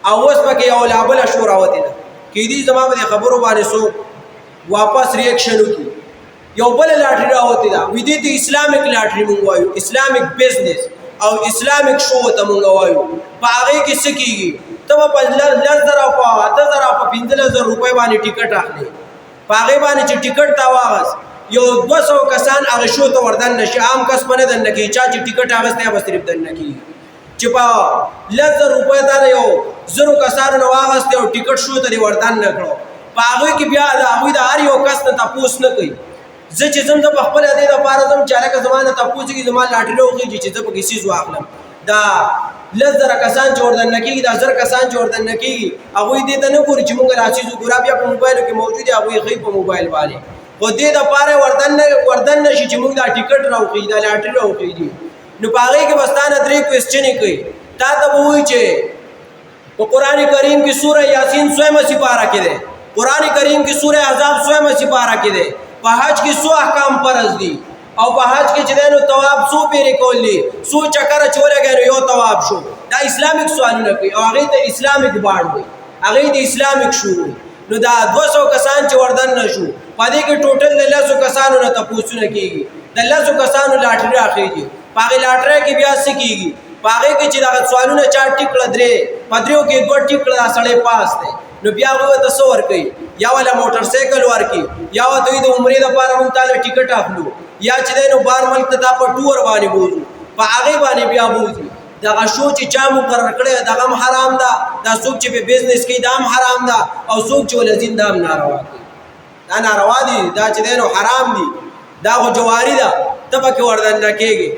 او اوس پکې یو لا بله شو راوتې ده کیدای زما په دې خبرو باندې څوک واپس ریاکشن وکړي یو بله لاټري راوتې ده وي دې ته اسلامیک لاټري مونږ وایو اسلامیک بزنس او اسلامیک شو ته مونږ وایو په هغې کې څه کېږي ته به په 10,000 او په 8,000 او په 15,000 روپۍ باندې ټیکټ اخلي په هغې باندې چې ټیکټ تا واغست یو 200 کسان هغې شو ته وردننه شي عام کس به نه دننه کېږي چا چې ټیکټ اخیستی به صرف دننه کېږي چې په 10,000 روپۍ تا یو 1000 کسانو نه واغستی او ټیکټ شو ته دې وردننه کړو په هغوی کې بیا د هغوی د هر یو کس نه تپوس نه کوي زه چې ځم زه په خپله دې دپاره ځم چې هلکه زما نه تپوس کېږي زما لاټري وخېږي چې زه پکې څیز واخلم دا 10,000 کسان چې وردننه کېږي دا 1000 کسان چې وردننه کېږي هغوی دې ته نه ګوري چې مونږ دا څیز وګوره بیا په موبایلو کې موجود دي هغوی ښیي په موبایل باندې خو دې دپاره وردننه شي چې مونږ دا ټیکټ راوخېږي دا لاټري راوخېږي نو په هغې کې به ستا نه 3 کوېسچنې کوي تا ته به وایي چې په قرآن کریم کې سوره یاسین 100 سپاره کې دی قرآن کریم کې سوره احزاب 100 سپاره کې دی په حج کې څو احکام فرض دي او په حج کې چې دی نو طواف څو پیرې کول دي څو چکره چې ولګی نو یو طواف شو دا اسلامیک سوالونه کوي او هغې ته اسلامیک باڼ وایي هغې ته اسلامیک شو وایي نو دا 200 کسان چې وردننه شو په دې کې ټوټل د 10 کسانو نه تپوسونه کېږي د 10 کسانو لاټري راخېږي په هغې لاټرۍ کې بیا څه کېږي په هغې کې چې دغه سوالونه 4 ټیک کړه 3 په 3 کې 2 ټیک کړه دا سړی پاس دی نو بیا هغوی ته څه ورکوي یا وله موټر سایکل ورکړي یا ورته دوی د عمرې دپاره مونږ تا له ټیکټ اخلو یا چې دی نو بار ملک ته تا په ټور باندې بوځو په هغې باندې بیا بوځي دغه شو چې چا مقرر کړی دغه هم حرام ده دا څوک چې په بزنس کوي دا هم حرام ده او څوک چې ولې ځین دا هم ناروا کوي دا ناروا دي دا چې دی نو حرام دي دا خو جواري ده ته پکې وردننه کېږي